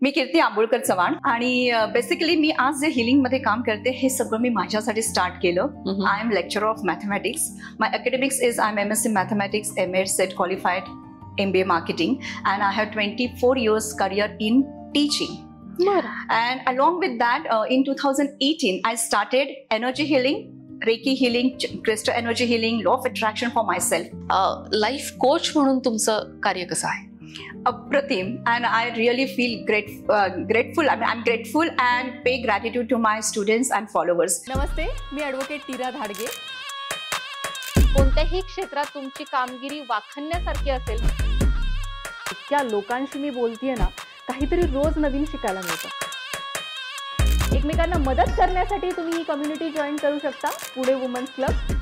मी कीर्ती आंबोळकर चव्हाण आणि बेसिकली मी आज जे हिलिंग मध्ये काम करते हे सगळं मी माझ्यासाठी स्टार्ट केलं. I am lecturer of mathematics. My academics is I am MSc mathematics, MA set qualified, MBA marketing, and I have 24 years career in teaching. And along with that, in 2018, I started energy healing, Reiki healing, crystal energy healing, law of attraction for myself. Life coach म्हणून तुमचं कार्य कसं आहे? Apratim, and I really feel grateful. I mean, I'm grateful and pay gratitude to my students and followers. नमस्ते, मी advocate Neera Dhadge. कोणत्याही क्षेत्रात तुमची कामगिरी वाखाणण्यासारखी असेल, इतक्या लोकांशी मी बोलतेय ना, काहीतरी रोज नवीन शिकायला मिळतं. एकमेकांना मदत करण्यासाठी तुम्ही ही कम्युनिटी जॉईन करू शकता, पुणे वुमन्स क्लब.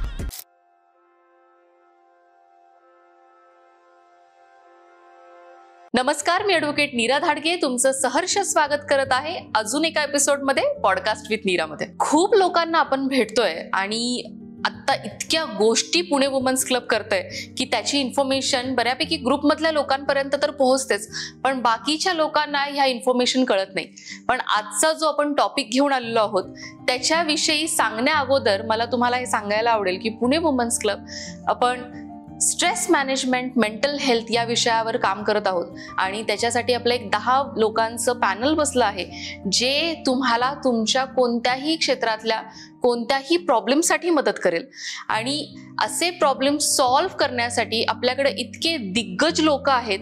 नमस्कार, मी ॲडव्होकेट नीरा धाडगे तुमचं सहर्ष स्वागत करत आहे अजून एका एपिसोडमध्ये पॉडकास्ट विथ नीरामध्ये. खूप लोकांना आपण भेटतोय आणि आता इतक्या गोष्टी पुणे वुमन्स क्लब करतोय की त्याची इन्फॉर्मेशन बऱ्यापैकी ग्रुपमधल्या लोकांपर्यंत तर पोहोचतेच, पण बाकीच्या लोकांना ह्या इन्फॉर्मेशन कळत नाही. पण आजचा जो आपण टॉपिक घेऊन आलेलो आहोत त्याच्याविषयी सांगण्या अगोदर मला तुम्हाला हे सांगायला आवडेल की पुणे वुमन्स क्लब आपण स्ट्रेस मॅनेजमेंट, मेंटल हेल्थ या विषयावर काम करत आहोत आणि त्याच्यासाठी आपलं एक 10 लोकांचं पॅनल बसलं आहे जे तुम्हाला तुमच्या कोणत्याही क्षेत्रातल्या कोणत्याही प्रॉब्लेमसाठी मदत करेल. आणि असे प्रॉब्लेम सॉल्व्ह करण्यासाठी आपल्याकडे इतके दिग्गज लोक आहेत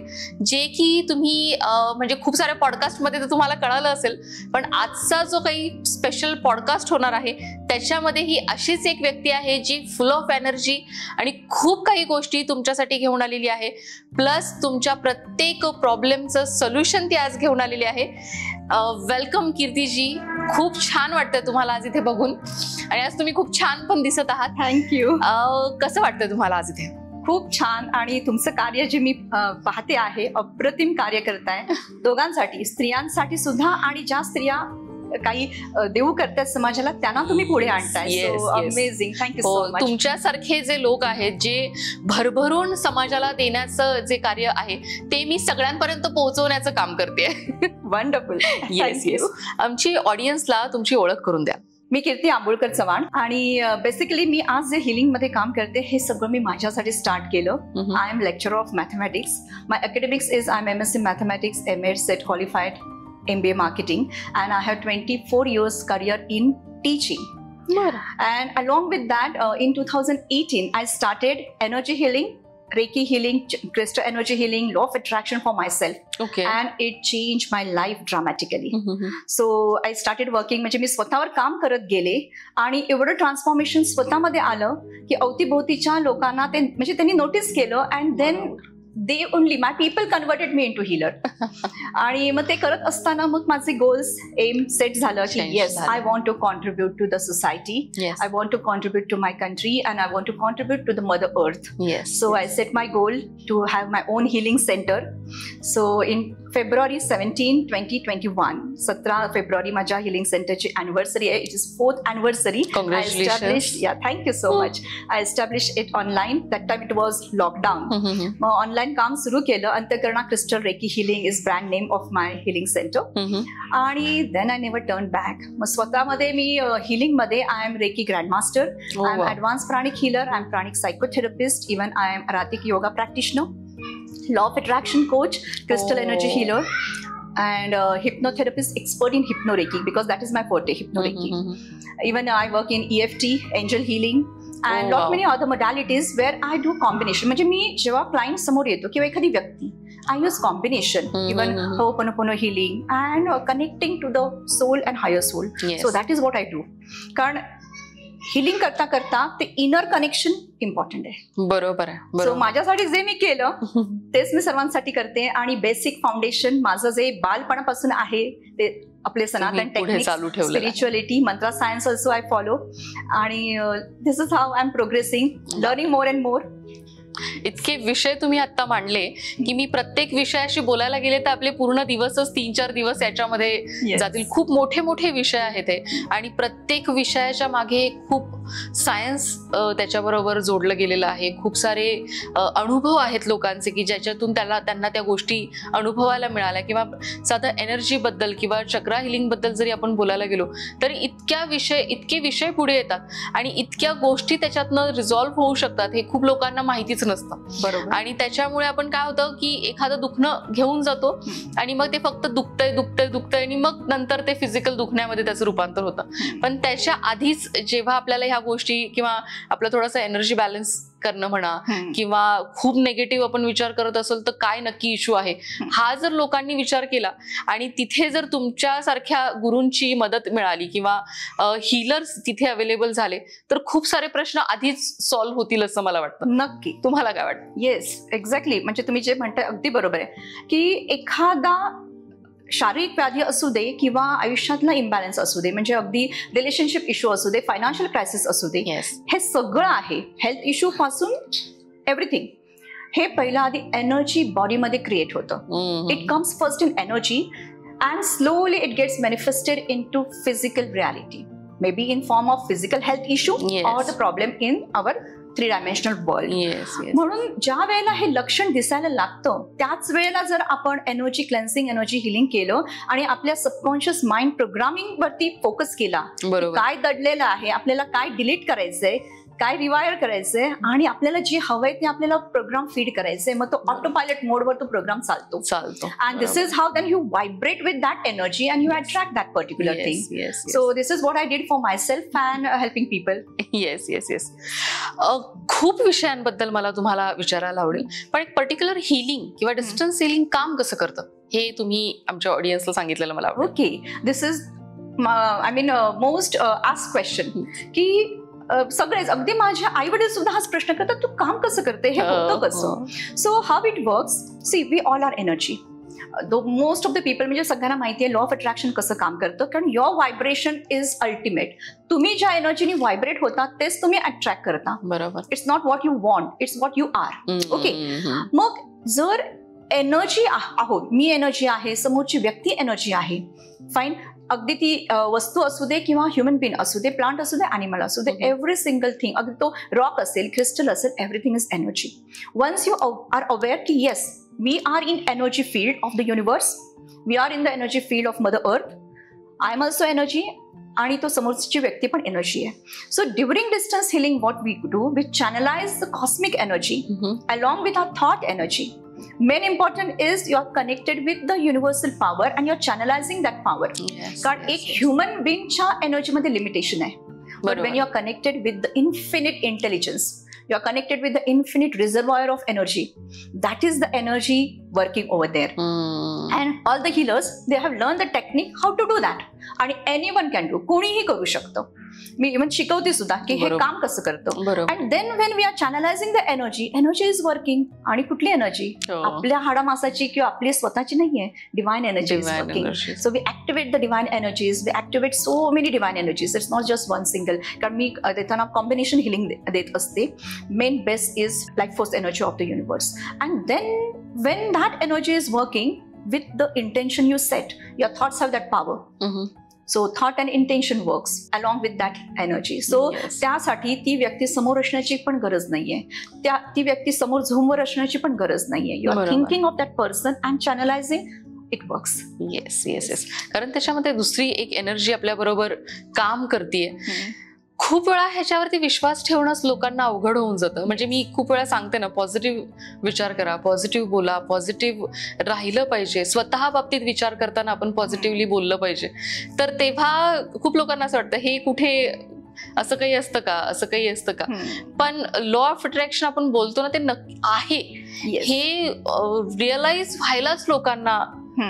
जे की तुम्ही म्हणजे खूप साऱ्या पॉडकास्टमध्ये तर तुम्हाला कळालं असेल, पण आजचा जो काही स्पेशल पॉडकास्ट होणार आहे त्याच्यामध्ये ही अशीच एक व्यक्ती आहे जी फुल ऑफ एनर्जी आणि खूप काही गोष्टी तुमच्यासाठी घेऊन आलेली आहे. प्लस तुमच्या प्रत्येक प्रॉब्लेमचं सोल्युशन ती आज घेऊन आलेली आहे. वेलकम कीर्तीजी, खूप छान वाटतंय तुम्हाला आज इथे बघून आणि आज तुम्ही खूप छान पण दिसत आहात. थँक्यू. कसं वाटतंय तुम्हाला आज इथे? खूप छान. आणि तुमचं कार्य जे मी पाहते आहे अप्रतिम कार्य करताय दोघांसाठी, स्त्रियांसाठी सुद्धा, आणि ज्या स्त्रिया काही देऊ करतात समाजाला त्यांना तुम्ही पुढे आणताय. So amazing. Thank you so much. तुमच्यासारखे जे लोक आहेत जे भरभरून समाजाला देण्याचं जे कार्य आहे ते मी सगळ्यांपर्यंत पोहोचवण्याचं काम करते. वंडरफुल. Yes yes. आमची ऑडियन्सला तुमची ओळख करून द्या. मी कीर्ती आंबोळकर चव्हाण आणि बेसिकली मी आज जे हिलिंग मध्ये काम करते हे सगळं मी माझ्यासाठी स्टार्ट केलं. I am lecturer of mathematics. My academics is I am MSc mathematics, MA set qualified, MBA marketing, and I have 24 years career in teaching. And along with that, in 2018, I started energy healing, Reiki healing, crystal energy healing, law of attraction for myself. Okay. And it changed my life dramatically. So I started working, म्हणजे मी स्वतःवर काम करत गेले आणि एवढं transformation स्वतःमध्ये आलं की अवतीभोवतीच्या लोकांना ते म्हणजे त्यांनी नोटीस केलं. And then they only my people converted me into healer. आणि मग ते करत असताना मग माझे गोल्स एम सेट झालं की yes, I want to contribute to the society, I want to contribute to my country, and I want to contribute to the mother earth. So I set my goal to have my own healing centre. So in February 17, 2021, 17 फेब्रुवारी माझ्या healing सेंटरची anniversary आहे. It is 4th anniversary. Congratulations. Thank you so much. I establish it online. That time it was lockdown. मग online काम सुरू केलं. Antahkarana crystal reiki healing is brand name of my healing center. आणि then I never turn back. मग स्वतःमध्ये मी healing मध्ये I am reiki grand master, I am advance pranic healer, I am pranic psychotherapist, even I am Arhatic yoga practitioner, law of attraction coach, crystal energy healer, and hypnotherapist expert in hypnoreiki because that is my forte, hypnoreiki. Even I work in EFT, angel healing, and lot many other modalities where I do combination. म्हणजे मी जेव्हा client समोर येतो किंवा एखादी व्यक्ती, I use combination, even Ho'oponopono healing and connecting to the soul and higher soul. So that is what I do. कारण healing करता करता ते इनर कनेक्शन इम्पॉर्टंट आहे. बरोबर आहे. सो माझ्यासाठी जे मी केलं तेच मी सर्वांसाठी करते. आणि बेसिक फाउंडेशन माझं जे बालपणापासून आहे ते आपले सनातन techniques, spirituality, mantra science also I follow. आणि this is how I am progressing, learning more and more. इतके विषय तुम्ही आता मांडले की मी प्रत्येक विषयाशी बोलायला गेले तर आपले पूर्ण दिवसच 3-4 दिवस याच्यामध्ये जातील. खूप मोठे मोठे विषय आहेत हे आणि प्रत्येक विषयाच्या मागे खूप सायन्स त्याच्याबरोबर जोडलं गेलेलं आहे. खूप सारे अनुभव आहेत लोकांचे की ज्याच्यातून त्यांना त्या गोष्टी अनुभवायला मिळाल्या. किंवा साधं एनर्जी बद्दल किंवा चक्रा हिलिंग बद्दल जरी आपण बोलायला गेलो तरी इतके विषय पुढे येतात आणि इतक्या गोष्टी त्याच्यातनं रिझॉल्व्ह होऊ शकतात हे खूप लोकांना माहितीच नसतं. बरोबर. आणि त्याच्यामुळे आपण काय होतं की एखादं दुखणं घेऊन जातो आणि मग ते फक्त दुखतंय आणि मग नंतर ते फिजिकल दुखण्यामध्ये त्याचं रूपांतर होतं. पण त्याच्या आधीच जेव्हा आपल्याला ह्या गोष्टी किंवा आपला थोडासा एनर्जी बॅलन्स करणं म्हणा किंवा खूप निगेटिव्ह आपण विचार करत असेल तर काय नक्की इश्यू आहे हा जर लोकांनी विचार केला आणि तिथे जर तुमच्यासारख्या गुरूंची मदत मिळाली किंवा हीलर्स तिथे अवेलेबल झाले तर खूप सारे प्रश्न आधीच सॉल्व्ह होतील असं मला वाटतं. नक्की. तुम्हाला काय वाटतं? Yes, exactly. म्हणजे तुम्ही जे म्हणताय अगदी बरोबर आहे की एखादा शारीरिक व्याधी असू दे किंवा आयुष्यातला इम्बॅलन्स असू दे, म्हणजे अगदी रिलेशनशिप इश्यू असू दे, फायनान्शियल क्रायसिस असू दे, हे सगळं आहे हेल्थ इश्यू पासून एव्हरीथिंग. हे पहिला आधी एनर्जी बॉडीमध्ये क्रिएट होतं. It comes first in energy and slowly it gets manifested into physical reality, maybe in form of physical health issue or the problem in our 3-dimensional world. म्हणून ज्या वेळेला हे लक्षण दिसायला लागतं त्याच वेळेला जर आपण एनर्जी क्लेन्सिंग, एनर्जी हिलिंग केलं आणि आपल्या सबकॉन्शियस माइंड प्रोग्रामिंग वरती फोकस केला, काय दडलेलं आहे, आपल्याला काय डिलीट करायचंय, काय रिवायर करायचंय आणि आपल्याला जे हवंय ते आपल्याला प्रोग्राम फीड करायचंय, मग तो ऑटो पायलट मोडवर तो प्रोग्राम चालतो. And this is how then you vibrate with that energy and you attract that particular thing. So this is what I did for myself and helping people. Yes. खूप विषयांबद्दल मला तुम्हाला विचारायला आवडेल, पण एक पर्टिक्युलर हिलिंग किंवा distance healing काम कसं करतं हे तुम्ही आमच्या ऑडियन्सला सांगितलेलं मला आवडेल. Okay, this is I mean most asked question की सगळेच, अगदी माझ्या आई वडील सुद्धा हाच प्रश्न करतात, तू काम कसं करते, हे होतं कसं. So how it works, see we all are energy. Most of the people, म्हणजे सगळ्यांना माहिती आहे लॉ ऑफ अट्रॅक्शन कसं काम करतं, कारण युअर व्हायब्रेशन इज अल्टिमेट. तुम्ही ज्या एनर्जीने व्हायब्रेट होता तेच तुम्ही अट्रॅक्ट करता. बरोबर. It's not what you want, it's what you are. Okay. मग जर एनर्जी आहोत, मी एनर्जी आहे, समोरची व्यक्ती एनर्जी आहे, फाईन. अगदी ती वस्तू असू दे किंवा ह्युमन बीइंग असू दे, प्लांट असू दे, ॲनिमल असू दे, एव्हरी सिंगल थिंग, अगदी तो रॉक असेल, क्रिस्टल असेल, everything is energy. Once you are aware की yes we are in energy field of the universe, we are in the energy field of mother earth, I am also energy, आणि तो समोरची व्यक्ती पण energy आहे. So during distance healing what we do, we channelise the cosmic energy along with our thought energy. Main important is you are connected with the universal power and you're channeling that power. कारण एक human बीइंगच्या एनर्जीमध्ये limitation आहे, but when you are connected with the infinite intelligence, you are connected with the infinite reservoir of energy, that is the energy working over there. And all the healers, they have learned the technique how to do that. आणि anyone can do, कोणीही करू शकतो. मी even शिकवते सुद्धा की हे काम कसं करतं. And then when we are channelizing the energy, energy is working. आणि कुठली एनर्जी, आपल्या हाडामासाची किंवा आपली स्वतःची नाहीये, divine energy is working. So we activate the divine energies, we activate so many divine energies. It's not just one single. कारण मी देताना कॉम्बिनेशन हिलिंग देत असते. Main best is life force energy of the universe. And then when that energy is working with the intention you set, your thoughts have that power. So thought and intention works along with that energy. So त्यासाठी ती व्यक्ती समोर असण्याची पण गरज नाहीये, ती व्यक्ती समोर झूमवर असण्याची पण गरज नाहीये. You are thinking of that person and channelizing, it works. Yes. कारण त्याच्यामध्ये दुसरी एक एनर्जी आपल्या बरोबर काम करते. खूप वेळा ह्याच्यावरती विश्वास ठेवणंच लोकांना अवघड होऊन जातं. म्हणजे मी खूप वेळा सांगते ना, पॉझिटिव्ह विचार करा, पॉझिटिव्ह बोला, पॉझिटिव्ह राहिलं पाहिजे. स्वतः बाबतीत विचार करताना आपण पॉझिटिव्हली बोललं पाहिजे. तर तेव्हा खूप लोकांना असं वाटतं हे कुठे असं काही असतं का, असं काही असतं का. पण लॉ ऑफ अट्रॅक्शन आपण बोलतो ना, ते आहे हे रिअलाइज व्हायलाच लोकांना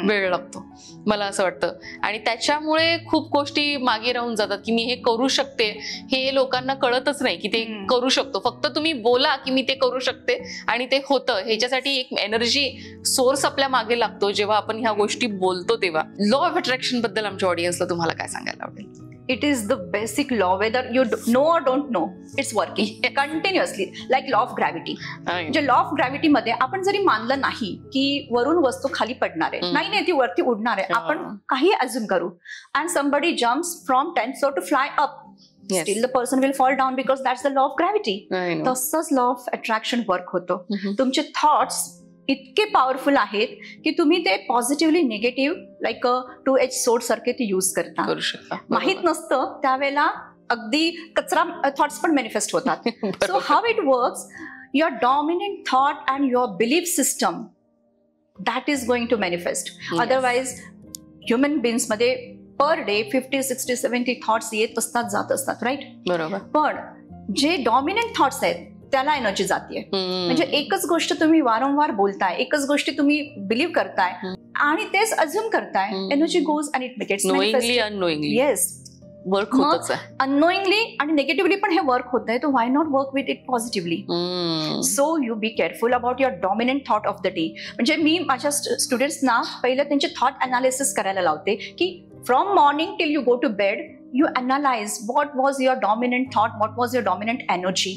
वेळ लागतो मला असं वाटतं. आणि त्याच्यामुळे खूप गोष्टी मागे राहून जातात की मी हे करू शकते, हे लोकांना कळतच नाही की ते करू शकतो. फक्त तुम्ही बोला की मी ते करू शकते आणि ते होतं. ह्याच्यासाठी एक एनर्जी सोर्स आपल्या मागे लागतो जेव्हा आपण ह्या गोष्टी बोलतो तेव्हा. लॉ ऑफ अट्रॅक्शन बद्दल आमच्या ऑडियन्सला तुम्हाला काय सांगायला आवडेल? It is the basic law, whether you know or don't know, it's working continuously, like law of gravity. म्हणजे law of gravity मध्ये आपण जरी मानलं नाही की वरून वस्तू खाली पडणार आहे, नाही ती वरती उडणार आहे, आपण काही अज्युम करू, and somebody jumps from 10th floor to fly up, steel the person will fall down because that's the law of gravity. तसंच लॉ ऑफ अट्रॅक्शन वर्क होतं. तुमचे थॉट्स इतके पॉवरफुल आहेत की तुम्ही ते positively negative like 2H sword सारखे ते यूज करता. माहित नसतं त्यावेळेला अगदी कचरा थॉट्स पण मॅनिफेस्ट होतात. So how it works, your dominant thought and your belief system that is going to manifest. Otherwise human beings मध्ये पर डे 50, 60, 70 थॉट्स येत असतात जात असतात, राईट? बरोबर. पण जे डॉमिनंट थॉट्स आहेत त्याला एनर्जी जाते. म्हणजे एकच गोष्ट तुम्ही वारंवार बोलताय, एकच गोष्टी तुम्ही बिलीव्ह करताय आणि तेच अज्युम करताय, energy goes and it gets manifest. Yes, work होतच आहे. अननोइंगली आणि निगेटिव्हली पण हे वर्क होत आहे. तो why not work with it positively? So you be careful about your dominant thought of the day. म्हणजे मी माझ्या स्टुडंट्सना पहिलं त्यांचे थॉट अनालिसिस करायला लावते की from morning till you go to bed you analyze what was your dominant thought, what was your dominant energy.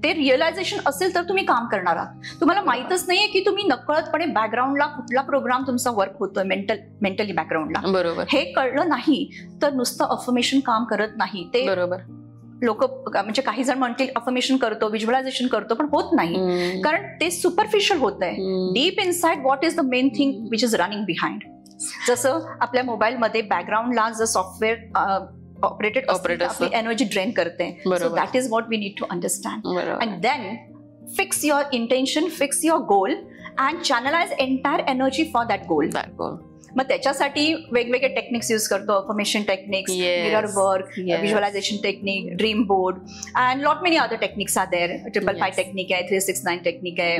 ते realisation असेल तर तुम्ही काम करणार आहात. तुम्हाला माहितच नाहीये की तुम्ही नकळतपणे बॅकग्राऊंडला कुठला प्रोग्राम तुमचा वर्क होतोय मेंटली बॅकग्राऊंडला. बरोबर. हे कळलं नाही तर नुसतं अफर्मेशन काम करत नाही. ते बरोबर. लोक म्हणजे काही जण म्हणतील अफर्मेशन करतो, व्हिज्युअलायझेशन करतो, पण होत नाही. कारण ते सुपरफिशियल होत आहे. Deep inside what is the main thing which is running behind. जसं आपल्या मोबाईलमध्ये बॅकग्राऊंडला जर सॉफ्टवेअर ऑपरेटेड आपली एनर्जी ड्रेन करते. So that is what we need to understand. And then fix your intention, fix your goal and channelise entire energy for that goal. मग त्याच्यासाठी वेगवेगळे टेक्निक्स यूज करतो. Affirmation techniques, mirror work, visualisation technique, dream board and lot many other techniques are there. 555 technique आहे, 369 technique आहे,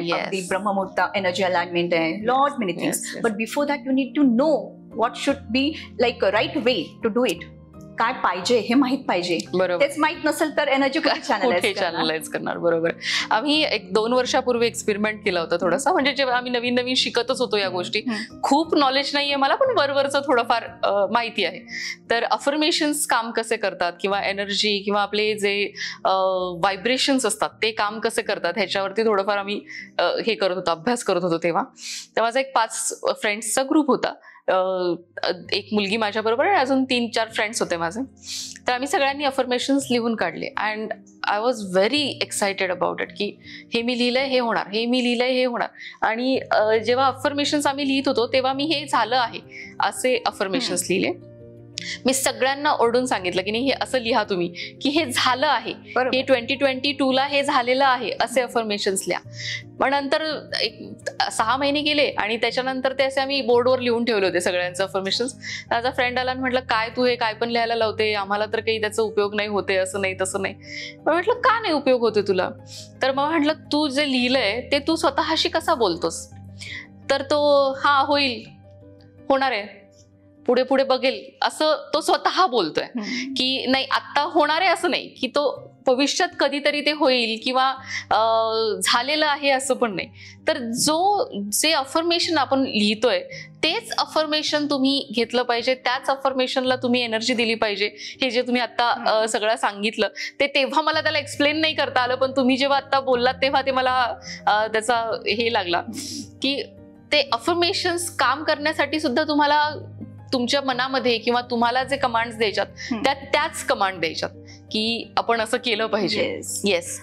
ब्रह्ममुहूर्त energy alignment आहे, lot many things. But before that you need to know what should be like right way to do it. काय पाहिजे हे माहित पाहिजे. तेच माहित नसेल तर एनर्जी कुठे चॅनलाइज करणार. बरोबर. आम्ही 1-2 वर्षापूर्वी एक्सपेरिमेंट केला होता थोडासा. म्हणजे जेव्हा आम्ही नवीन शिकतच होतो या गोष्टी, खूप नॉलेज नाहीये मला, पण वरवरचं थोडंफार माहिती आहे. तर अफर्मेशन्स काम कसे करतात किंवा एनर्जी किंवा आपले जे व्हायब्रेशन्स असतात ते काम कसे करतात ह्याच्यावरती थोडंफार आम्ही हे करत होतो, अभ्यास करत होतो. तेव्हा माझा एक 5 फ्रेंड्सचा ग्रुप होता. एक मुलगी माझ्या बरोबर आणि अजून 3-4 फ्रेंड्स होते माझे. तर आम्ही सगळ्यांनी अफर्मेशन्स लिहून काढले and I was very excited about it की हे मी लिहिलंय हे होणार, हे मी लिहिलंय हे होणार. आणि जेव्हा अफर्मेशन्स आम्ही लिहित होतो तेव्हा मी हे झालं आहे असे अफर्मेशन्स लिहिले. मी सगळ्यांना ओरडून सांगितलं की नाही हे असं लिहा तुम्ही की हे झालं आहे, हे 2022ला हे झालेलं आहे असे अफर्मेशन्स लिहा. पण नंतर 6 महिने गेले आणि त्याच्यानंतर ते असे आम्ही बोर्डवर लिहून ठेवले होते सगळ्यांचे अफर्मेशन्स. माझा फ्रेंड आला आणि म्हटलं काय तू हे काय पण लिहायला लावते, आम्हाला तर काही त्याचा उपयोग नाही होते, असं नाही तसं नाही. मग म्हटलं का नाही उपयोग होते तुला? तर मग म्हटलं तू जे लिहिलंय ते तू स्वतःशी कसा बोलतोस? तर तो हा होईल, होणार आहे, पुढे पुढे बघेल असं तो स्वतः बोलतोय की नाही आत्ता होणार आहे असं नाही, की तो भविष्यात कधीतरी ते होईल किंवा झालेलं आहे असं पण नाही. तर जे अफर्मेशन आपण लिहितोय तेच अफर्मेशन तुम्ही घेतलं पाहिजे, त्याच अफर्मेशनला तुम्ही एनर्जी दिली पाहिजे. हे जे तुम्ही आता सगळं सांगितलं ते तेव्हा मला त्याला एक्सप्लेन नाही करता आलं, पण तुम्ही जेव्हा आता बोललात तेव्हा ते मला त्याचा हे लागला की ते अफर्मेशन्स काम करण्यासाठी सुद्धा तुम्हाला तुमच्या मनामध्ये किंवा तुम्हाला जे कमांड्स द्यायच्यात त्याच कमांड द्यायच्यात की आपण असं केलं पाहिजे. येस.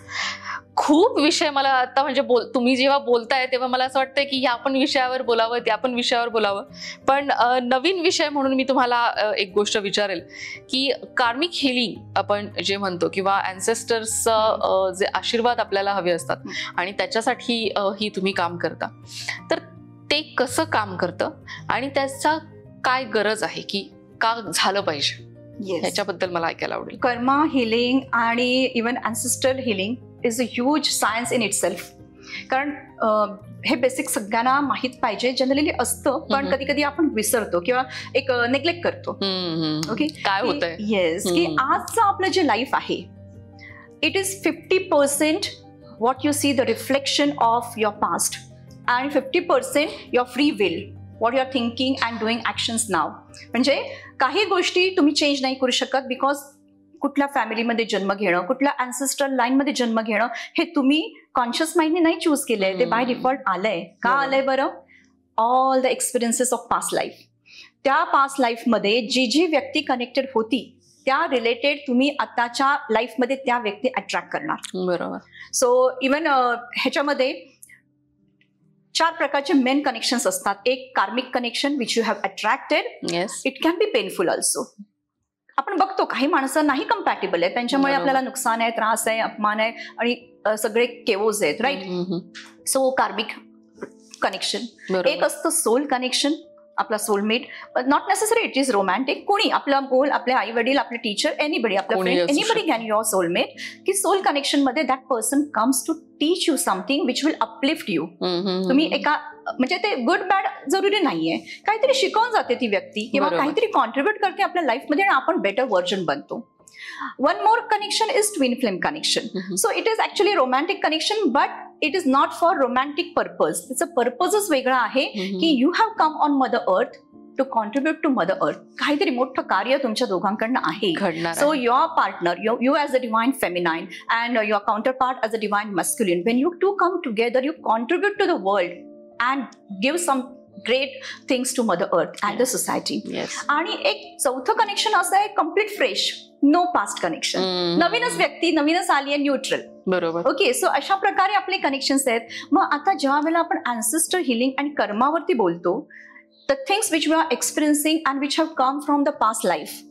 खूप विषय मला आता म्हणजे तुम्ही जेव्हा बोलताय तेव्हा मला असं वाटतंय की या पण विषयावर बोलावं, त्या पण विषयावर बोलावं. पण नवीन विषय म्हणून मी तुम्हाला एक गोष्ट विचारेल की कार्मिक हिलिंग आपण जे म्हणतो किंवा अँसेस्टर्सचं जे आशीर्वाद आपल्याला हवे असतात आणि त्याच्यासाठी ही तुम्ही काम करता, तर ते कसं काम करतं आणि त्याचा काय गरज आहे की का झालं पाहिजे ह्याच्याबद्दल मला ऐकायला आवडेल. कर्मा हिलिंग आणि even ancestral healing is a huge science in itself. कारण हे बेसिक सगळ्यांना माहित पाहिजे. जनरली असतं पण कधी कधी आपण विसरतो किंवा एक नेग्लेक्ट करतो. ओके, काय होतंय? येस, की आजचं आपलं जे लाईफ आहे it is 50% what you see the reflection of your past आणि 50% your free will, what you are thinking and doing actions now. म्हणजे काही गोष्टी तुम्ही चेंज नाही करू शकत बिकॉज कुठल्या फॅमिलीमध्ये जन्म घेणं, कुठल्या अँसेस्ट्रल लाईनमध्ये जन्म घेणं हे तुम्ही कॉन्शियस माइंडने नाही चूज केलंय, ते बाय डिफॉल्ट आलंय. का आलंय बरं? All the experiences of past life. त्या पास्ट लाईफमध्ये जी व्यक्ती कनेक्टेड होती त्या रिलेटेड तुम्ही आताच्या लाईफमध्ये त्या व्यक्ती अट्रॅक्ट करणार. बरोबर. सो इवन ह्याच्यामध्ये 4 प्रकारचे मेन कनेक्शन्स असतात. एक karmic connection which you have attracted. It can be painful also. आपण बघतो काही माणसं नाही कम्पॅटेबल आहे, त्यांच्यामुळे आपल्याला नुकसान आहे, त्रास आहे, अपमान आहे आणि सगळे केवोज आहेत, राईट. सो कार्मिक कनेक्शन. एक असतं सोल कनेक्शन, आपला soulmate. Not necessary it is romantic. कोणी आपला गोल, आपले आई वडील, आपले टीचर, एनीबडी, आपला friend, anybody can your soulmate. की सोल कनेक्शन मध्ये that person comes to teach you something which will uplift you. तुम्ही एका म्हणजे ते गुड बॅड जरुरी नाहीये, काहीतरी शिकवून जाते ती व्यक्ती किंवा काहीतरी कॉन्ट्रीब्युट करते आपल्या लाईफमध्ये आणि आपण बेटर व्हर्जन बनतो. One more connection is twin flame connection. So it is actually romantic connection, but it is not for romantic purpose. It's a purpose वेगळा आहे की you have come on Mother Earth to contribute to Mother Earth. काहीतरी मोठं कार्य तुमच्या दोघांकडनं आहे. So your partner, you as a divine feminine and your counterpart as a divine masculine, when you two come together, you contribute to the world and give some great things to Mother Earth and the society. आणि एक चौथं connection असं आहे complete fresh, no past connection. नवीनच व्यक्ती, नवीनच आली आहे, न्यूट्रल. बरोबर. ओके. सो अशा प्रकारे आपले कनेक्शन्स आहेत. मग आता जेव्हा वेळेला आपण अँसेस्टर हिलिंग आणि कर्मावरती बोलतो, the things which we are experiencing and which have come from the past life,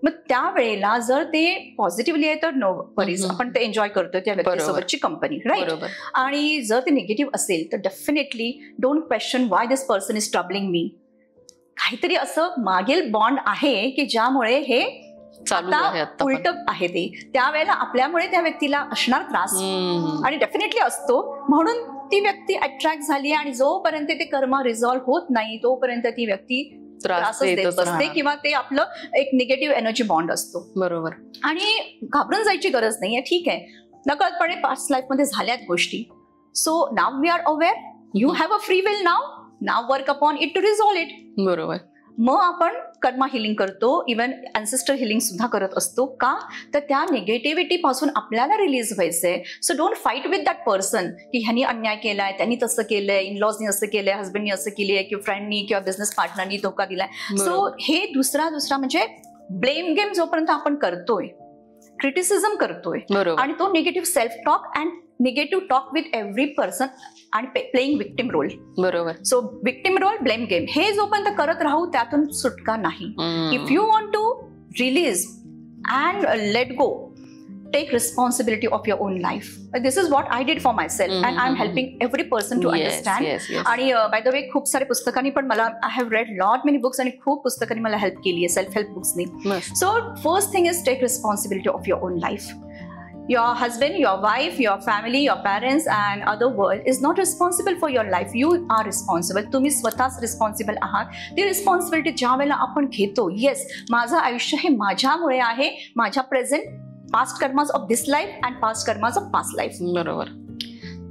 मग त्यावेळेला जर ते पॉझिटिव्हली आहे तर नो वरीज, आपण ते एन्जॉय करतो त्या व्यक्तीसोबतची कंपनी, राईट. आणि जर ते निगेटिव्ह असेल तर definitely don't question why this person is troubling me. काहीतरी असं मागील बॉन्ड आहे की ज्यामुळे हे उलट आहे. ते त्यावेळेला आपल्यामुळे त्या व्यक्तीला असणार त्रास आणि डेफिनेटली असतो. म्हणून ती व्यक्ती अट्रॅक्ट झाली आणि जोपर्यंत ते कर्म रिझॉल्व्ह होत नाही तोपर्यंत ती व्यक्ती त्रास देत असते किंवा ते आपलं एक निगेटिव्ह एनर्जी बॉन्ड असतो. बरोबर. आणि घाबरून जायची गरज नाहीये. ठीक आहे, नकळतपणे पास्ट लाईफ मध्ये झाल्यात गोष्टी. So now we are aware, you have a free will now work upon it to resolve it. बरोबर. मग आपण कर्मा हिलिंग करतो, इव्हन अँसेस्टर हिलिंग सुद्धा करत असतो. का तर त्या निगेटिव्हिटी पासून आपल्याला रिलीज व्हायचंय. So don't fight with that person की ह्यांनी अन्याय केलाय, त्यांनी तसं केलंय, इनलॉजनी असं केलंय, हजबंडनी असं केलंय किंवा फ्रेंडनी किंवा बिझनेस पार्टनरनी धोका दिलाय. सो हे दुसरा म्हणजे ब्लेम गेम जोपर्यंत आपण करतोय, क्रिटिसिझम करतोय आणि तो negative self talk and negative talk with every person आणि प्लेइंग विक्टिम रोल. बरोबर. So victim role, blame game हे जोपर्यंत करत राहू त्यातून सुटका नाही. If you want to release and let go, take responsibility of your own life. This is what I did for myself and I am helping every person to understand. आणि by the way खूप सारे पुस्तकांनी पण मला, I have read lot many books आणि खूप पुस्तकांनी मला हेल्प केली आहे, सेल्फ हेल्प बुक्सनी. So first thing is take responsibility of your own life. Your husband, your wife, your family, your parents and other world is not responsible for your life. You are responsible. तुम्ही स्वतःच responsible आहात. ती responsibility ज्या वेळेला आपण घेतो, yes माझं आयुष्य हे माझ्यामुळे आहे, माझ्या present past karmas of this life and past karmas of past life. बरोबर.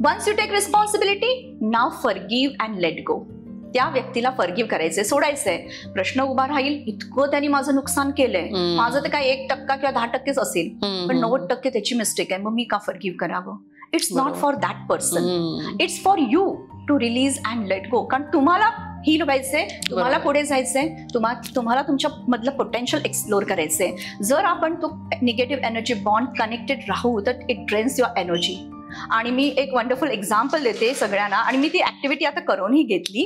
Once you take responsibility, now forgive and let go. त्या व्यक्तीला फॉरगिव्ह करायचंय, सोडायचंय. प्रश्न उभा राहील, इतकं त्यांनी माझं नुकसान केलंय, माझं तर काय 1% किंवा 10% असेल, पण 90% त्याची मिस्टेक आहे, मग मी का फॉरगिव्ह करावं. It's not for that person, it's for you to release and let go. कारण तुम्हाला हील व्हायचंय, तुम्हाला पुढे जायचंय, तुम्हाला तुमच्या मधलं पोटेन्शियल एक्सप्लोर करायचंय. जर आपण तो निगेटिव्ह एनर्जी बॉन्ड कनेक्टेड राहू तर इट ड्रेन्स युअर एनर्जी. आणि मी एक वंडरफुल एक्झाम्पल देते सगळ्यांना, आणि मी ती ऍक्टिव्हिटी आता करूनही घेतली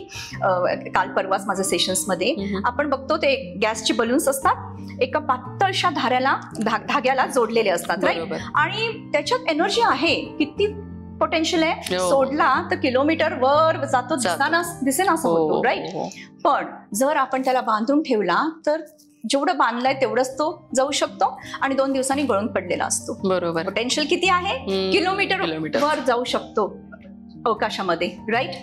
काल परवाच माझ्या सेशन्समध्ये. आपण बघतो ते गॅसचे बलून्स असतात, एका पातळशा धाग्याला जोडलेले असतात, राईट. आणि त्याच्यात एनर्जी आहे, किती पोटेन्शियल आहे. सोडला तर किलोमीटर वर जातो, दिसेना असं होतो, राईट. पण जर आपण त्याला बांधून ठेवला तर जेवढं बांधलंय तेवढंच तो जाऊ शकतो आणि 2 दिवसांनी गळून पडलेला असतो. बरोबर. पोटेन्शियल किती आहे, किलोमीटर वर जाऊ शकतो अवकाशामध्ये, राईट.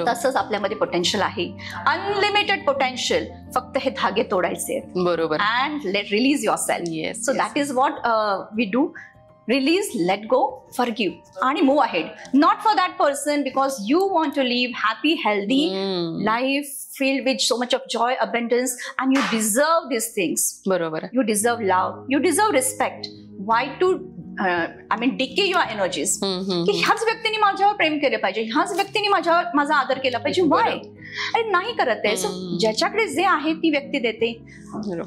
तसंच आपल्यामध्ये पोटेन्शियल आहे, अनलिमिटेड पोटेन्शियल. फक्त हे धागे तोडायचे आहेत. बरोबर. And let release yourself. So that is what we do. Release, let go, forgive, and move ahead. Not for that person, because you want to live happy, healthy life filled with so much of joy, abundance, and you deserve these things. बरोबर. You deserve love. You deserve respect. Why to I mean decay your energies, की ह्याच व्यक्तीने माझ्यावर प्रेम केलं पाहिजे, ह्याच व्यक्तीने माझा आदर केला पाहिजे. वाय? अरे नाही करत आहे. सो ज्याच्याकडे जे आहे ती व्यक्ती देते.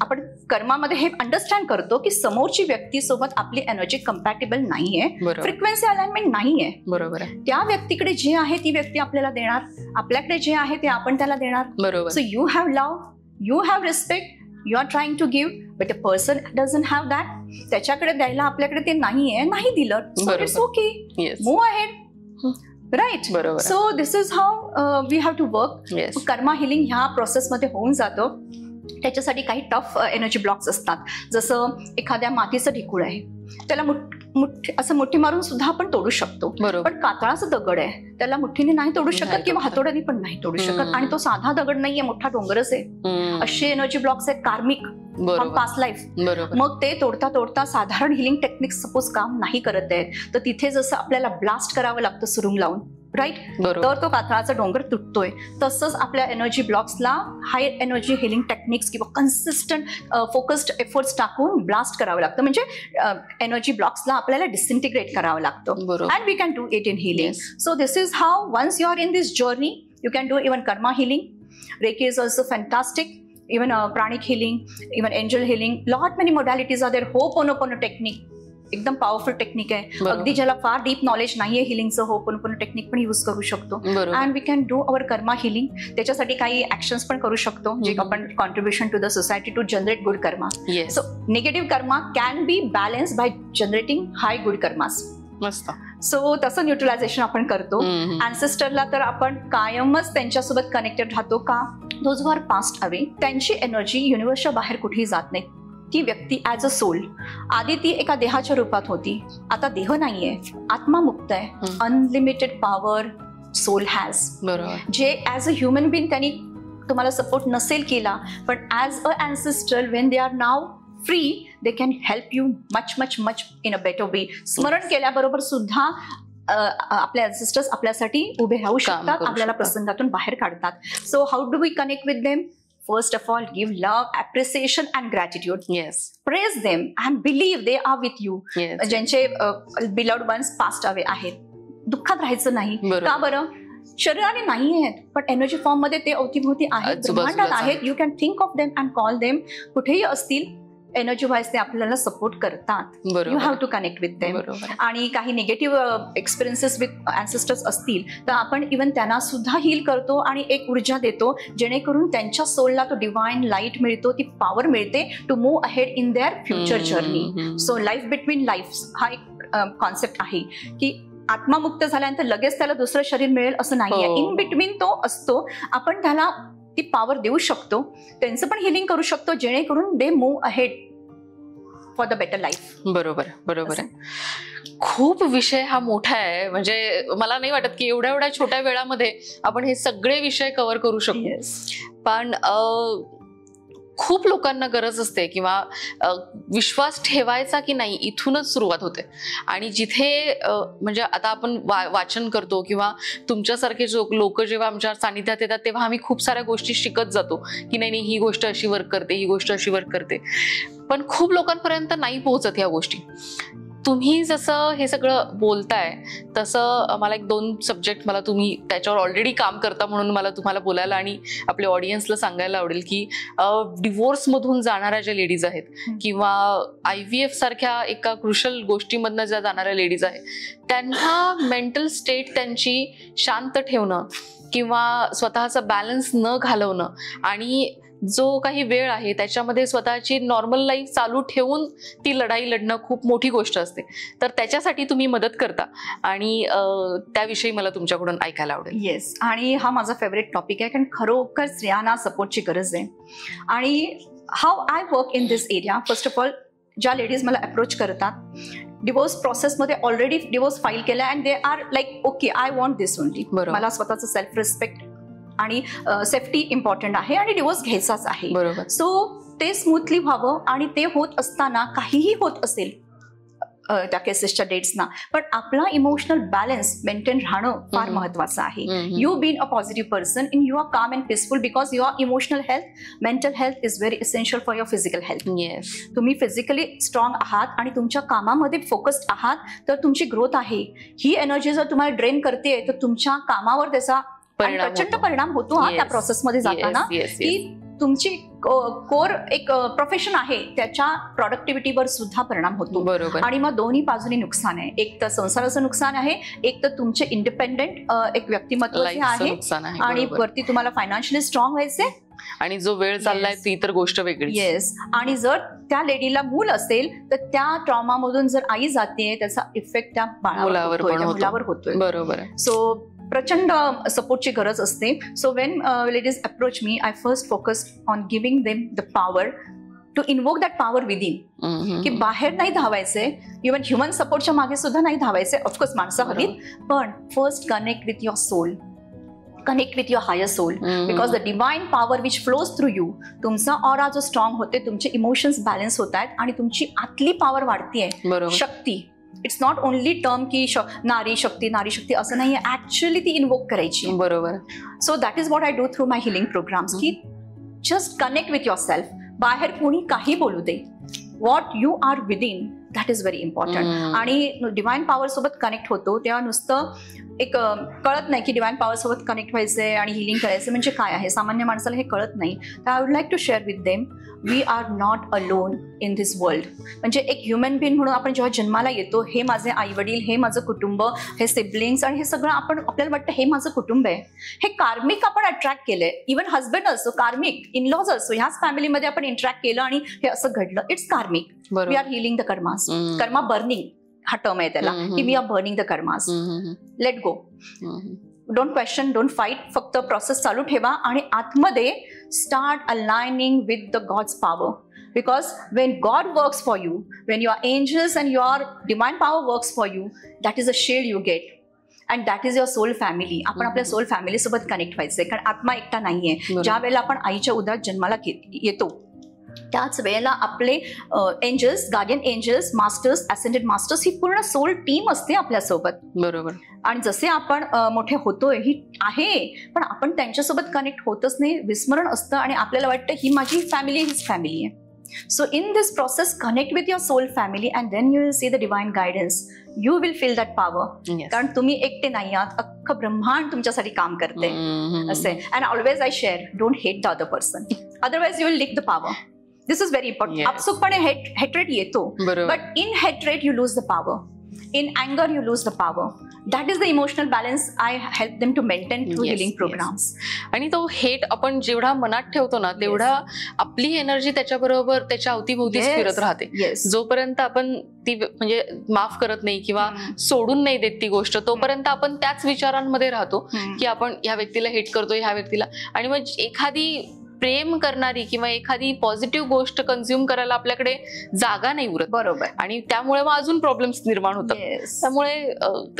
आपण कर्मामध्ये हे अंडरस्टँड करतो की समोरची व्यक्ती सोबत आपली एनर्जी कम्पॅटेबल नाहीये, फ्रिक्वेन्सी अलाइनमेंट नाहीये. बरोबर. त्या व्यक्तीकडे जे आहे ती व्यक्ती आपल्याला देणार, आपल्याकडे जे आहे ते आपण त्याला देणार. बरोबर. So you have love, you have respect, you are trying to give, but a person doesn't have that. त्याच्याकडे द्यायला आपल्याकडे ते नाहीये, नाही दिलं, so it's okay, move ahead. Right. बरोबर. So this is how we have to work. Karma healing ह्या प्रोसेसमध्ये होऊन जातो. त्याच्यासाठी काही टफ एनर्जी ब्लॉक्स असतात. जसं एखाद्या मातीचं ढिकूळ आहे, त्याला असं मुठ्ठी मारून सुद्धा आपण तोडू शकतो. पण कातळाचं दगड आहे, त्याला मुठ्ठीने नाही तोडू शकत किंवा हातोड्याने पण नाही तोडू शकत. आणि तो साधा दगड नाहीये, मोठा डोंगरच आहे. असे एनर्जी ब्लॉक्स आहेत कार्मिक, पास्ट लाईफ. मग ते तोडता तोडता साधारण हिलिंग टेक्निक सपोज काम नाही करत आहेत, तर तिथे जसं आपल्याला ब्लास्ट करावं लागतं सुरुंग लावून, राईट, तर तो कातळाचा डोंगर तुटतोय. तसंच आपल्या एनर्जी ब्लॉक्सला हाय एनर्जी हिलिंग टेक्निक्स किंवा कन्सिस्टंट फोकस्ड एफर्ट्स टाकून ब्लास्ट करावं लागतं. म्हणजे एनर्जी ब्लॉक्सला आपल्याला डिसइंटिग्रेट करावं लागतं. And we can do it in healing. So this is how once you are in this journey you can do even karma healing. Reiki is also fantastic. Even pranic healing, even angel healing, lot many modalities are there. Ho'oponopono technique एकदम powerful technique आहे. अगदी ज्याला फार deep knowledge नाहीये हिलिंगचं, हो'oponopono technique पण use करू शकतो. And we can do our karma healing. त्याच्यासाठी काही ऍक्शन्स पण करू शकतो, जे आपण contribution to the society to generate good karma. So negative karma can be balance by generating high good karmas. मस्त. सो तसं न्यूट्रलायझेशन आपण करतो. अँसेस्टरला तर आपण कायमच त्यांच्यासोबत कनेक्टेड राहतो. का? Those who are passed away, त्यांची एनर्जी युनिव्हर्सच्या बाहेर कुठेही जात नाही. ती व्यक्ती ॲज अ सोल, आधी ती एका देहाच्या रूपात होती, आता देह नाहीये, आत्मा मुक्त आहे. Unlimited power soul has. जे ॲज अ ह्युमन बीइंग त्यांनी तुम्हाला सपोर्ट नसेल केला, पण as a ancestor when they are now free, they can help you much in a better way. स्मरण केल्याबरोबर सुद्धा आपले अँसेस्टर्स आपल्यासाठी उभे राहू शकतात, आपल्याला प्रसंगातून बाहेर काढतात. So how do we connect with them? First of all, give love, appreciation and gratitude. Yes. Praise them and believe they are with you. Yes. ज्यांचे beloved ones passed away आहेत, दुःखात राहायचं नाही. का बरं? शरीराने नाही आहेत, पण एनर्जी फॉर्म मध्ये ते अवतीभोवती आहेत, ब्रह्मांडात आहेत. You can think of them and call them. कुठेही असतील, एनर्जी वाईज ते आपल्याला सपोर्ट करतात. You have to connect with them. आणि काही निगेटिव्ह एक्सपिरियन्सेस विथ अँसेस्टर्स असतील तर आपण इव्हन त्यांना सुद्धा हील करतो आणि एक ऊर्जा देतो, जेणेकरून त्यांच्या सोलला तो डिवाइन लाईट मिळतो, ती पॉवर मिळते to move ahead in their future journey. So life between lifes हा एक कॉन्सेप्ट आहे की आत्मा मुक्त झाल्यानंतर लगेच त्याला दुसरं शरीर मिळेल असं नाहीये. इन बिटवीन तो असतो. आपण त्याला ती पॉवर देऊ शकतो, त्यांचं पण हिलिंग करू शकतो, जेणेकरून they move ahead for the better life. बरोबर आहे. खूप विषय हा मोठा आहे. म्हणजे मला नाही वाटत की एवढ्या छोट्या वेळामध्ये आपण हे सगळे विषय कव्हर करू शकतो. पण खूप लोकांना गरज असते किंवा विश्वास ठेवायचा की नाही इथूनच सुरुवात होते. आणि जिथे म्हणजे आता आपण वाचन करतो किंवा तुमच्यासारखे लोक जेव्हा आमच्या सानिध्यात येतात तेव्हा आम्ही खूप साऱ्या गोष्टी शिकत जातो की नाही ही गोष्ट अशी वर्क करते, ही गोष्ट अशी वर्क करते. पण खूप लोकांपर्यंत नाही पोहोचत ह्या गोष्टी. तुम्ही जसं हे सगळं बोलताय तसं मला 1-2 सब्जेक्ट मला तुम्ही त्याच्यावर ऑलरेडी काम करता म्हणून मला तुम्हाला बोलायला आणि आपल्या ऑडियन्सला सांगायला आवडेल की डिवोर्समधून जाणाऱ्या ज्या लेडीज आहेत किंवा IVF सारख्या एका क्रुशल गोष्टीमधनं ज्या जाणाऱ्या लेडीज आहेत, त्यांना मेंटल स्टेट त्यांची शांत ठेवणं किंवा स्वतःचा बॅलन्स न घालवणं आणि जो काही वेळ आहे त्याच्यामध्ये स्वतःची नॉर्मल लाईफ चालू ठेवून ती लढाई लढणं खूप मोठी गोष्ट असते. तर त्याच्यासाठी तुम्ही मदत करता आणि त्याविषयी मला तुमच्याकडून ऐकायला आवडेल. येस, आणि हा माझा फेवरेट टॉपिक आहे, कारण खरोखर स्त्रियांना सपोर्टची गरज आहे. आणि how I work in this area, first of all ज्या लेडीज मला अप्रोच करतात, डिवोर्स प्रोसेसमध्ये ऑलरेडी डिवोर्स फाईल केला and they are like okay I want this only, मला स्वतःचं सेल्फ रिस्पेक्ट आणि सेफ्टी इम्पॉर्टंट आहे आणि डिवोर्स घ्यायचाच आहे. सो ते स्मूथली व्हावं आणि ते होत असताना काहीही होत असेल त्या केसेसच्या डेट्सना, पण आपला इमोशनल बॅलन्स मेंटेन राहणं फार महत्वाचं आहे. You been a positive person in you are calm and peaceful because your emotional health, mental health is very essential for your physical health. तुम्ही फिजिकली स्ट्रॉंग आहात आणि तुमच्या कामामध्ये फोकस्ड आहात तर तुमची ग्रोथ आहे. ही एनर्जी जर तुम्हाला ड्रेन करते तर तुमच्या कामावर त्याचा प्रचंड परिणाम होतो त्या प्रोसेसमध्ये जाताना, की तुमची कोर एक प्रोफेशन आहे त्याच्या प्रोडक्टिव्हिटीवर सुद्धा परिणाम होतो. बरोबर. आणि मग दोन्ही बाजूनी नुकसान आहे. एक तर संसाराचं नुकसान आहे, एक तर तुमचे इंडिपेंडेंट एक व्यक्तिमत्व आहे, आणि वरती तुम्हाला फायनान्शियली स्ट्रॉंग व्हायचे, आणि जो वेळ चाललाय ती इतर गोष्ट वेगळी. येस. आणि जर त्या मूल असेल तर त्या ट्रॉमामधून जर आई जाते त्याचा इफेक्ट त्या मुलावर होतोय. बरोबर. सो प्रचंड सपोर्टची गरज असते. So when ladies approach me, I first focused on giving them the power to invoke that power within. की बाहेर नाही धावायचे, इव्हन ह्युमन सपोर्टच्या मागे सुद्धा नाही धावायचे. ऑफकोर्स माणसं हवीत, पण first connect with your soul, connect with your higher soul, because the divine power which flows through you, तुमचा ऑरा जो स्ट्रॉंग होते, तुमचे इमोशन्स बॅलन्स होत आहेत आणि तुमची आतली पॉवर वाढतीये. शक्ती, इट्स नॉट ओनली टर्म की नारी शक्ती असं नाहीये, ऍक्च्युअली ती इन्वोक करायची. बरोबर. So that is what I do through my healing programs, की just connect with yourself. बाहेर कोणी काही बोलू दे, what you are within that is very important. आणि डिवाइन पॉवर सोबत कनेक्ट होतो तेव्हा नुसतं एक कळत नाही की डिवाइन पॉवर सोबत कनेक्ट व्हायचंय आणि हिलिंग करायचं म्हणजे काय आहे. सामान्य माणसाला हे कळत नाही. तर I would like to share with them, we are not alone in this world. म्हणजे एक ह्युमन बीइंग म्हणून आपण जेव्हा जन्माला येतो, हे माझे आई वडील, हे माझं कुटुंब, हे सिबलिंग्स आणि हे सगळं आपल्याला वाटतं हे माझं कुटुंब आहे. हे कार्मिक आपण अट्रॅक्ट केलंय. इव्हन हजबंड असो कार्मिक, इनलॉज असो, ह्याच फॅमिलीमध्ये आपण इंटरॅक्ट केलं आणि हे असं घडलं. It's karmic. We are healing the karmas. Karma burning हा टर्म आहे त्याला, की we are burning the karmas. Let go, don't question, don't fight, फक्त प्रोसेस चालू ठेवा आणि आतमध्ये start aligning with the God's power. Because when God works for you, when your angels and your divine power works for you, that is a shield you get. And that is your soul family. आपण आपल्या soul family सोबत connect व्हायचंय, कारण आत्मा एकटा नाहीये. ज्या वेळेला आपण आईच्या उदरात जन्माला येतो त्याच वेळेला आपले angels, guardian angels, masters, ascended masters, ही पूर्ण सोल टीम असते आपल्यासोबत. बरोबर. आणि जसे आपण मोठे होतोय ही आहे, पण आपण त्यांच्यासोबत कनेक्ट होतच नाही, विस्मरण असतं आणि आपल्याला वाटतं ही माझी फॅमिली, हीच फॅमिली आहे. So in this process, connect with your soul family and then you will see the divine guidance. You will feel that power. कारण तुम्ही एकटे नाही आहात, अख्खं ब्रह्मांड तुमच्यासाठी काम करते असे. And always I share, don't hate the other person. Otherwise you will leak the power. This is very important. आपसुकपणे hatred येतो, but in hatred you lose the power. In anger you lose the power. That is the emotional balance I help them to maintain through healing programs. आणि तो hate आपण जेवढा मनात ठेवतो ना, तेवढा आपली एनर्जी त्याच्याबरोबर त्याच्या अवतीभोवतीच फिरत राहते. जोपर्यंत आपण ती म्हणजे माफ करत नाही किंवा सोडून नाही देत ती गोष्ट, तोपर्यंत आपण त्याच विचारांमध्ये राहतो की आपण ह्या व्यक्तीला हेट करतोय, ह्या व्यक्तीला. आणि मग एखादी प्रेम करणारी किंवा एखादी पॉझिटिव्ह गोष्ट कन्झ्युम करायला आपल्याकडे जागा नाही उरत. बरोबर. आणि त्यामुळे मग अजून प्रॉब्लेम्स निर्माण होतात. त्यामुळे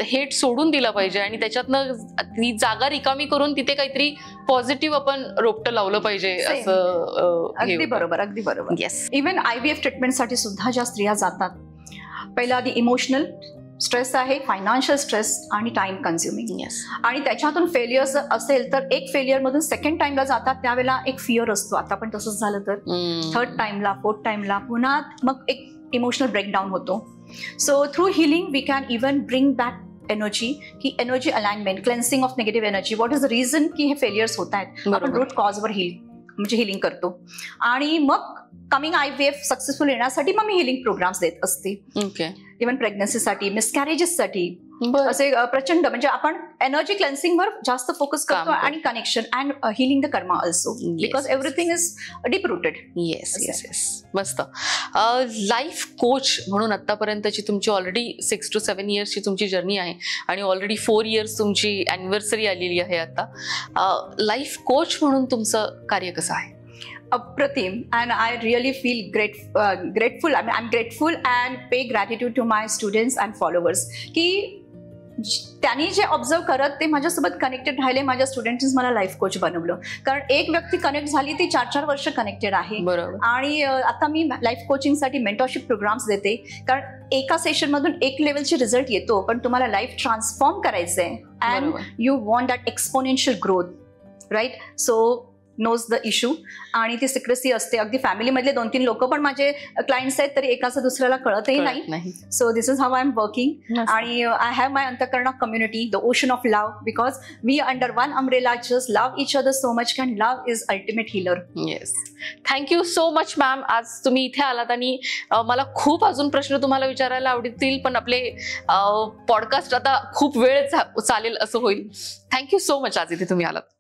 हेट सोडून दिला पाहिजे आणि त्याच्यातनं ती जागा रिकामी करून तिथे काहीतरी पॉझिटिव्ह आपण रोपटं लावलं पाहिजे असं. अगदी बरोबर, अगदी बरोबर. येस. इव्हन IVF ट्रीटमेंटसाठी सुद्धा ज्या स्त्रिया जातात, पहिला आधी इमोशनल स्ट्रेस आहे, फायनान्शियल स्ट्रेस आणि टाइम कन्झ्युमिंग. आणि त्याच्यातून फेलियर जर असेल तर एक फेलियर मधून सेकंड टाइमला जातात, त्यावेळेला एक फिअर असतो, आता पण तसंच झालं तर थर्ड टाइमला, फोर्थ टाइमला पुन्हा मग एक इमोशनल ब्रेकडाऊन होतो. So through healing we can even bring back energy, की energy alignment, cleansing of negative energy. What is the reason की हे फेलियर्स होत आहेत, आपण रूट कॉजवर म्हणजे हिलिंग करतो. आणि मग कमिंग IVF सक्सेसफुल येण्यासाठी मग मी हिलिंग प्रोग्राम्स देत असते. इव्हन प्रेग्नन्सीसाठी, मिसकॅरेजेससाठी, असे प्रचंड. म्हणजे आपण एनर्जी क्लेन्सिंग वर जास्त फोकस करतो आणि connection and healing the Karma also, because everything is deep rooted. Yes yes yes. मस्त. लाईफ कोच म्हणून आतापर्यंतची तुमची ऑलरेडी 6 to 7 yearsची तुमची जर्नी आहे आणि ऑलरेडी 4 years तुमची अॅनिव्हर्सरी आलेली आहे आता. लाईफ कोच म्हणून तुमचं कार्य कसं आहे? Apratim, and I really feel grateful. I mean, I'm grateful and pay gratitude to my students and followers. कि त्यांनी जे ऑब्झर्व करत ते माझ्यासोबत कनेक्टेड राहिले. माझ्या स्टुडंट्स मला लाईफ कोच बनवलं, कारण एक व्यक्ती कनेक्ट झाली ती 4-4 वर्ष कनेक्टेड आहे. आणि आता मी लाईफ कोचिंगसाठी मेंटरशिप प्रोग्राम्स देते, कारण एका सेशन मधून एक लेवलचे रिझल्ट येतो, पण तुम्हाला लाईफ ट्रान्सफॉर्म करायचंय and you want that exponential growth, right? So knows the issue. आणि ती सिक्रेसी असते. अगदी फॅमिलीमधले 2-3 लोक पण माझे क्लायंट्स आहेत, तरी एकाचं दुसऱ्याला कळतही नाही. So this is how I am working. आणि I have my Antahkarana community, the ocean of love, because we under one umbrella just love each other so much, can love is ultimate healer. Yes, thank you so much ma'am. आज तुम्ही इथे आलात आणि मला खूप अजून प्रश्न तुम्हाला विचारायला आवडतील, पण आपले पॉडकास्ट आता खूप वेळ चालेल असं होईल. थँक्यू सो मच आज इथे तुम्ही आलात.